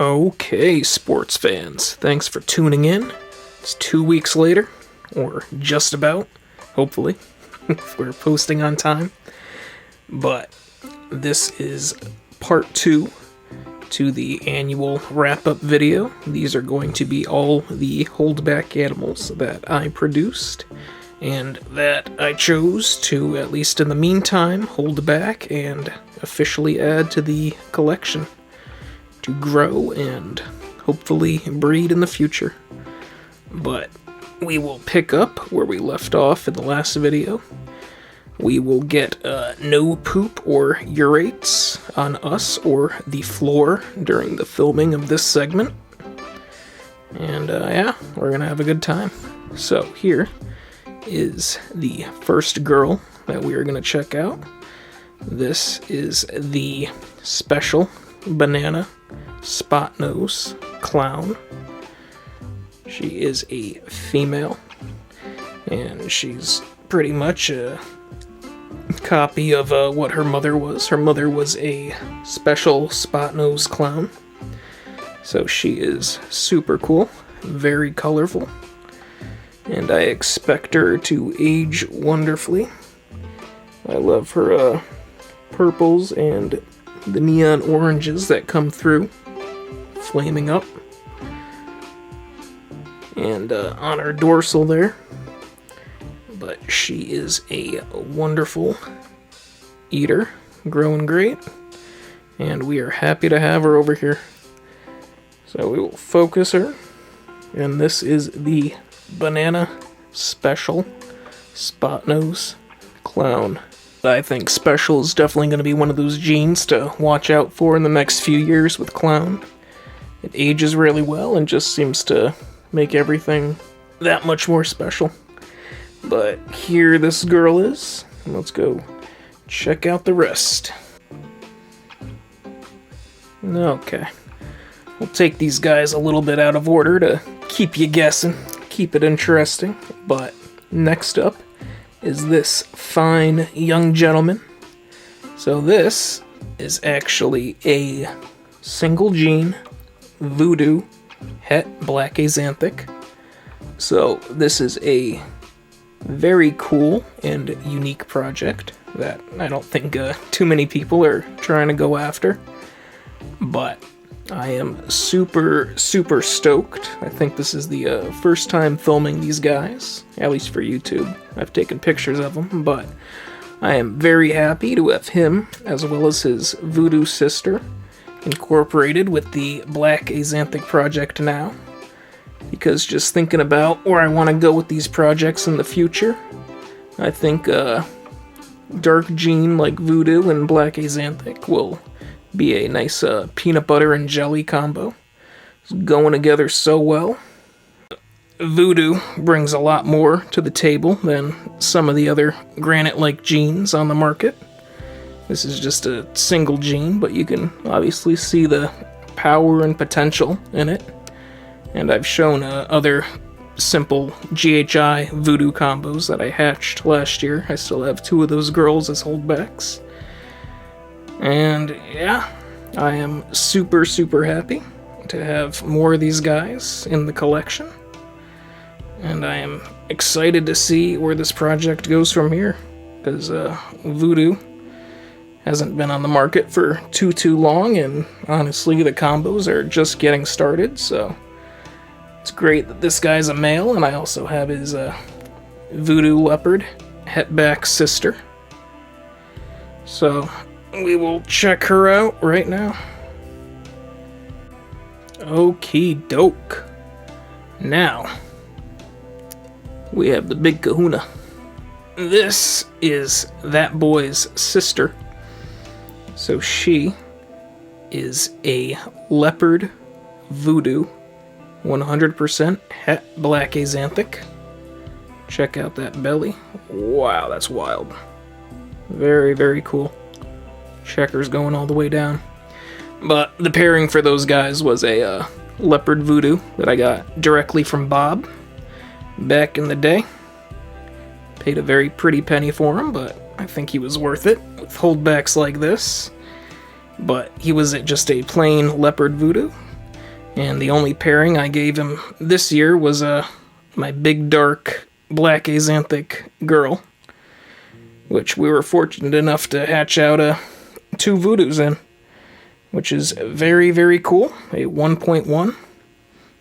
Okay, sports fans, thanks for tuning in. It's 2 weeks later, or just about, hopefully, if we're posting on time. But this is part 2 to the annual wrap-up video. These are going to be all the holdback animals that I produced and that I chose to, at least in the meantime, hold back and officially add to the collection to grow and hopefully breed in the future. But we will pick up where we left off in the last video. We will get no poop or urates on us or the floor during the filming of this segment. And yeah, we're gonna have a good time. So here is the first girl that we are gonna check out. This is the special banana spot nose clown. She is a female, and she's pretty much a copy of what her mother was. Her mother was a special spot nose clown, so she is super cool, very colorful, and I expect her to age wonderfully. I love her purples and the neon oranges that come through, flaming up. And on her dorsal there. But she is a wonderful eater, growing great. And we are happy to have her over here. So we will focus her. And this is the banana special spot nose clown. I think special is definitely going to be one of those genes to watch out for in the next few years with clown. It ages really well and just seems to make everything that much more special. But here this girl is. Let's go check out the rest. Okay. We'll take these guys a little bit out of order to keep you guessing, keep it interesting. But next up is this fine young gentleman. So this is actually a single gene Voodoo het black axanthic. So this is a very cool and unique project that I don't think too many people are trying to go after. But I am super stoked. I think this is the first time filming these guys, at least for YouTube. I've taken pictures of them, but I am very happy to have him, as well as his Voodoo sister, incorporated with the black axanthic project now. Because just thinking about where I want to go with these projects in the future, I think dark gene like Voodoo and black axanthic will be a nice peanut butter and jelly combo. It's going together so well. Voodoo brings a lot more to the table than some of the other granite-like genes on the market. This is just a single gene, but you can obviously see the power and potential in it. And I've shown other simple GHI Voodoo combos that I hatched last year. I still have 2 of those girls as holdbacks. And yeah, I am super happy to have more of these guys in the collection. And I am excited to see where this project goes from here. Because Voodoo hasn't been on the market for too long, and honestly the combos are just getting started, so it's great that this guy's a male, and I also have his Voodoo Leopard hetback sister. So we will check her out right now. Okie doke. Now we have the big kahuna. This is that boy's sister. So she is a Leopard Voodoo 100% het black axanthic. Check out that belly. Wow, that's wild. Very cool. Checkers going all the way down. But the pairing for those guys was a Leopard Voodoo that I got directly from Bob back in the day. Paid a very pretty penny for him, but I think he was worth it with holdbacks like this. But he was just a plain Leopard Voodoo, And the only pairing I gave him this year was my big dark black axanthic girl, which we were fortunate enough to hatch out 2 Voodoos in, which is very, very cool. A 1.1,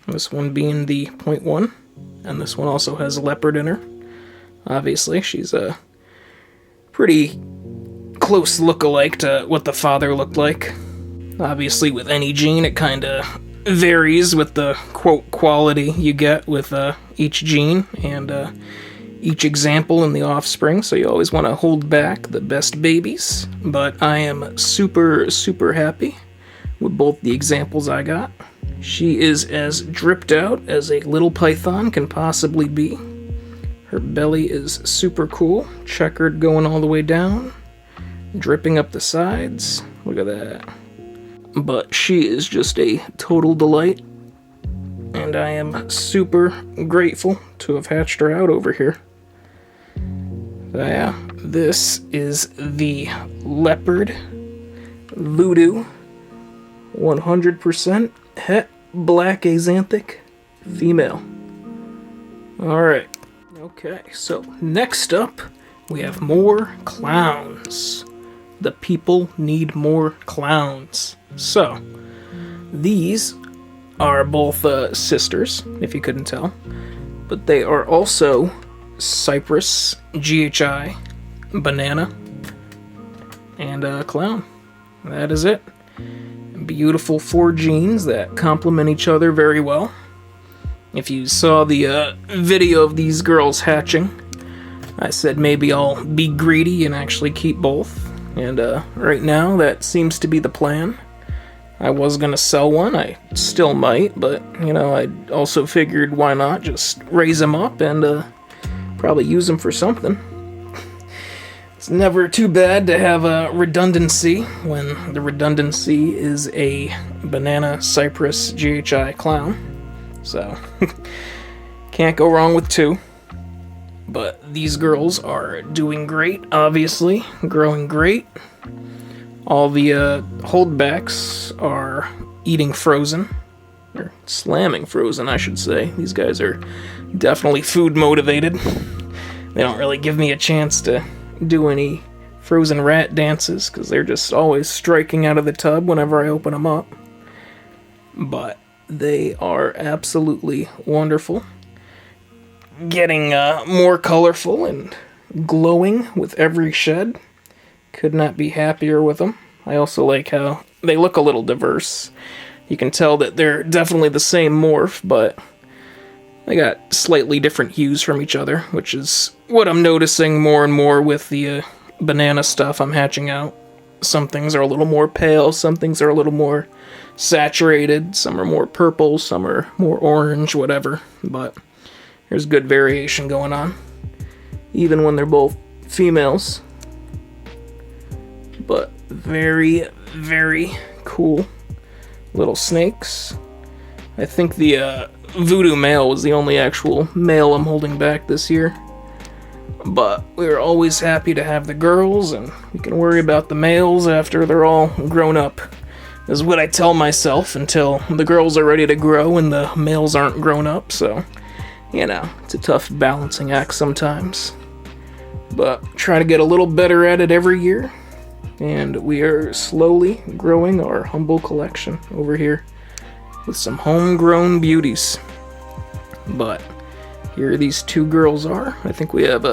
this one being the 0.1, and this one also has a Leopard in her. Obviously, she's a pretty close look-alike to what the father looked like. Obviously, with any gene, it kind of varies with the, quote, quality you get with each gene and each example in the offspring, so you always want to hold back the best babies. But I am super, super happy with both the examples I got. She is as dripped out as a little python can possibly be. Her belly is super cool, checkered going all the way down, dripping up the sides. Look at that. But she is just a total delight, and I am super grateful to have hatched her out over here. So yeah, this is the Leopard Voodoo 100% het black axanthic female. Alright, okay, so next up we have more clowns. The people need more clowns. So, these are both sisters, if you couldn't tell, but they are also cypress, GHI, banana, and clown. That is it. Beautiful 4 genes that complement each other very well. If you saw the video of these girls hatching, I said maybe I'll be greedy and actually keep both. And right now, that seems to be the plan. I was gonna sell one, I still might, but, you know, I also figured why not just raise them up and probably use them for something. It's never too bad to have a redundancy when the redundancy is a banana cypress GHI clown. So, can't go wrong with 2. But these girls are doing great, obviously, growing great. All the holdbacks are eating frozen, or slamming frozen, I should say. These guys are definitely food motivated. They don't really give me a chance to do any frozen rat dances, because they're just always striking out of the tub whenever I open them up. But they are absolutely wonderful. Getting more colorful and glowing with every shed. Could not be happier with them. I also like how they look a little diverse. You can tell that they're definitely the same morph, but they got slightly different hues from each other, which is what I'm noticing more and more with the banana stuff I'm hatching out. Some things are a little more pale, some things are a little more saturated, some are more purple, some are more orange, whatever, but there's good variation going on, even when they're both females. But very, very cool little snakes. I think the Voodoo male was the only actual male I'm holding back this year. But we're always happy to have the girls, and we can worry about the males after they're all grown up. Is what I tell myself until the girls are ready to grow and the males aren't grown up, so, you know, it's a tough balancing act sometimes. But try to get a little better at it every year, and we are slowly growing our humble collection over here with some homegrown beauties. But here these 2 girls are. I think we have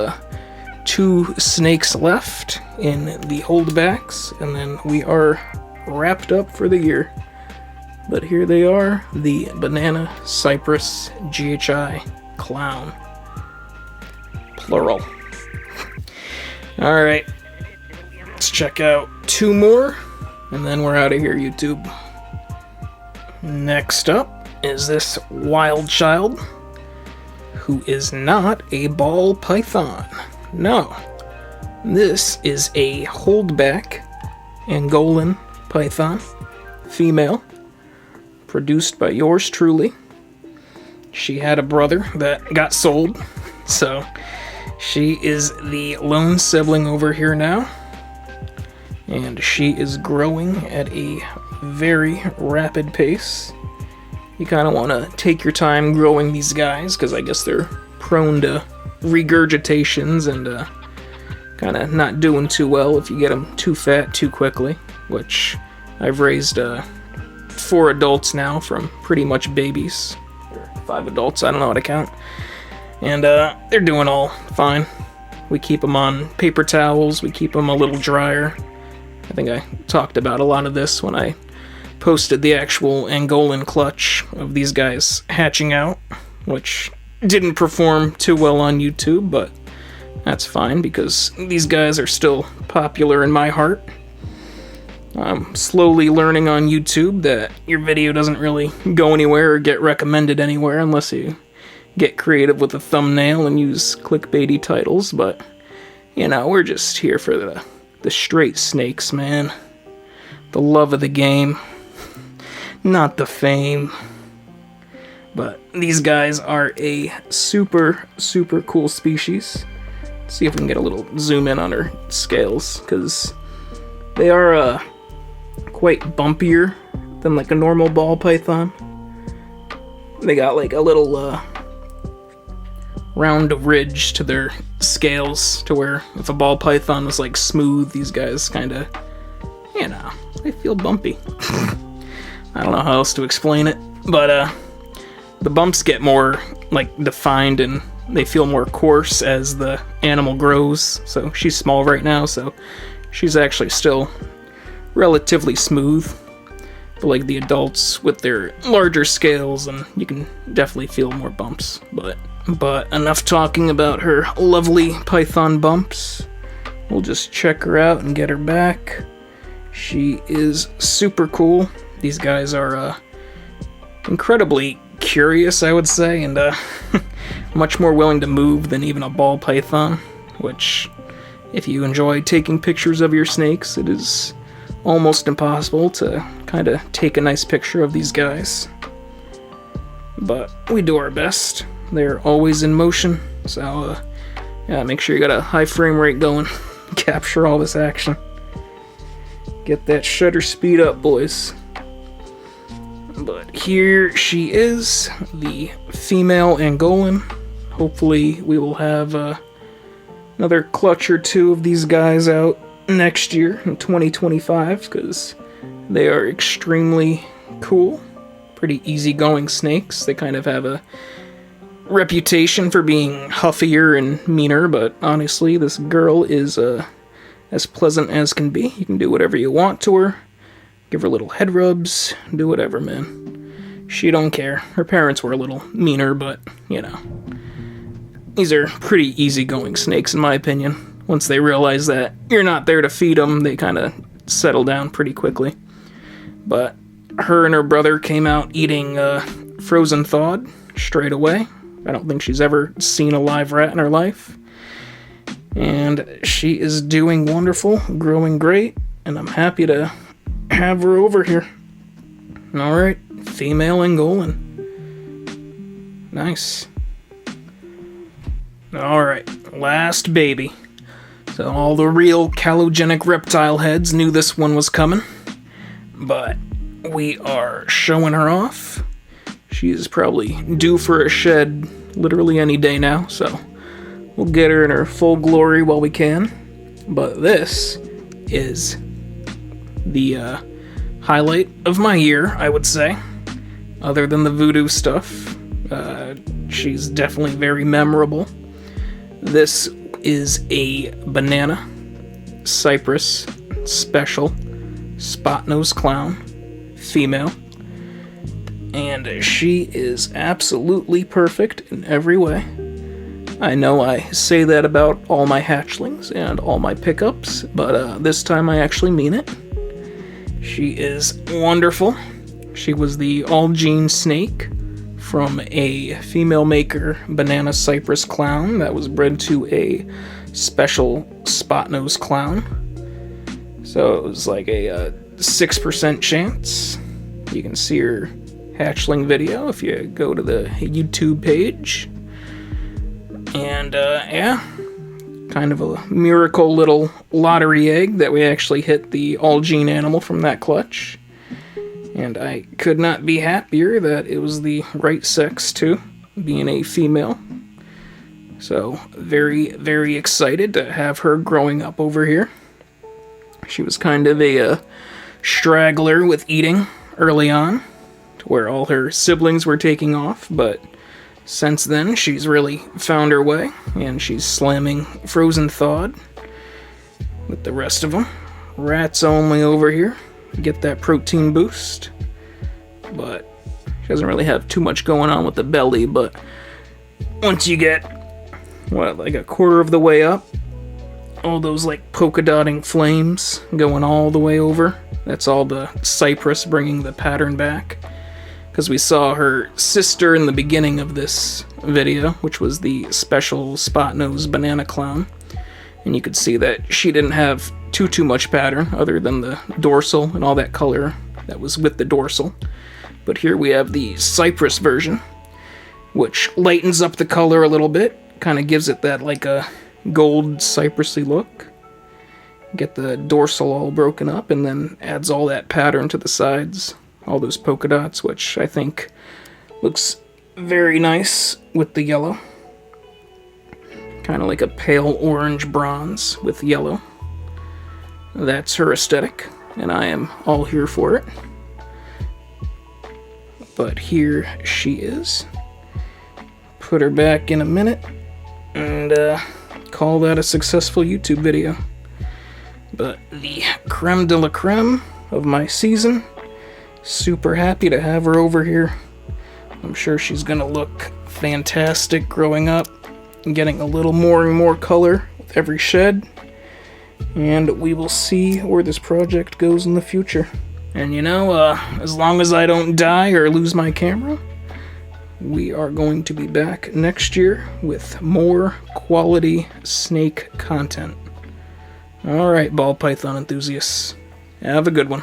2 snakes left in the holdbacks, and then we are wrapped up for the year. But here they are, the banana cypress GHI clown. Plural. Alright, let's check out 2 more, and then we're out of here, YouTube. Next up is this wild child, who is not a ball python. No, this is a holdback Andolan python, female, produced by yours truly. She had a brother that got sold, so she is the lone sibling over here now, and she is growing at a very rapid pace. you kind of want to take your time growing these guys, because I guess they're prone to regurgitations and kind of not doing too well if you get them too fat too quickly, which I've raised 4 adults now from pretty much babies, or 5 adults, I don't know how to count, and they're doing all fine. We keep them on paper towels, we keep them a little drier. I think I talked about a lot of this when I posted the actual Andolan clutch of these guys hatching out, which didn't perform too well on YouTube, but that's fine because these guys are still popular in my heart. I'm slowly learning on YouTube that your video doesn't really go anywhere or get recommended anywhere unless you get creative with a thumbnail and use clickbaity titles, but, you know, we're just here for the straight snakes, man. The love of the game. Not the fame. But these guys are a super, super cool species. Let's see if we can get a little zoom in on her scales, because they are quite bumpier than like a normal ball python. They got like a little round ridge to their scales, to where if a ball python was like smooth, these guys kind of, you know, they feel bumpy. I don't know how else to explain it, but the bumps get more like defined and they feel more coarse as the animal grows. So she's small right now, so she's actually still relatively smooth. But like the adults with their larger scales, and you can definitely feel more bumps. But enough talking about her lovely python bumps. We'll just check her out and get her back. She is super cool. These guys are incredibly curious, I would say, and much more willing to move than even a ball python, which, if you enjoy taking pictures of your snakes, it is almost impossible to kind of take a nice picture of these guys. But we do our best. They're always in motion, so yeah, make sure you got a high frame rate going. Capture all this action. Get that shutter speed up, boys. But here she is, the female Andolan. Hopefully we will have another clutch or 2 of these guys out next year in 2025, because they are extremely cool. Pretty easygoing snakes. They kind of have a reputation for being huffier and meaner, but honestly, this girl is as pleasant as can be. You can do whatever you want to her. Give her little head rubs, do whatever, man. She don't care. Her parents were a little meaner, but, you know. These are pretty easygoing snakes, in my opinion. Once they realize that you're not there to feed them, they kind of settle down pretty quickly. But her and her brother came out eating frozen thawed straight away. I don't think she's ever seen a live rat in her life. And she is doing wonderful, growing great, and I'm happy to have her over here. Alright, female Andolan. Nice. Alright, last baby. So all the real callogenic reptile heads knew this one was coming, but we are showing her off. She is probably due for a shed literally any day now, so we'll get her in her full glory while we can. But this is the highlight of my year, I would say. Other than the Voodoo stuff, she's definitely very memorable. This is a banana cypress special spot-nosed clown female, and she is absolutely perfect in every way. I know I say that about all my hatchlings and all my pickups, but this time I actually mean it. She is wonderful. She was the all-gene snake from a female maker banana cypress clown that was bred to a special spot-nosed clown. So it was like a 6% chance. You can see her hatchling video if you go to the YouTube page. And yeah, kind of a miracle little lottery egg that we actually hit the all-gene animal from that clutch. And I could not be happier that it was the right sex too, being a female. So very, very excited to have her growing up over here. She was kind of a straggler with eating early on, to where all her siblings were taking off, but since then she's really found her way, and she's slamming frozen thawed with the rest of them. Rats only over here, get that protein boost, but she doesn't really have too much going on with the belly. But once you get, like a quarter of the way up, all those like polka dotting flames going all the way over, that's all the cypress bringing the pattern back. Because we saw her sister in the beginning of this video, which was the special spot nose banana clown, and you could see that she didn't have too much pattern other than the dorsal and all that color that was with the dorsal. But here we have the cypress version, which lightens up the color a little bit, kind of gives it that like a gold cypressy look. Get the dorsal all broken up, and then adds all that pattern to the sides, all those polka dots, which I think looks very nice with the yellow. Kind of like a pale orange bronze with yellow. That's her aesthetic, and I am all here for it. But here she is. Put her back in a minute, and call that a successful YouTube video. But the creme de la creme of my season. Super happy to have her over here. I'm sure she's gonna look fantastic growing up and getting a little more and more color with every shed. And we will see where this project goes in the future. And you know, as long as I don't die or lose my camera, we are going to be back next year with more quality snake content. Alright, ball python enthusiasts, have a good one.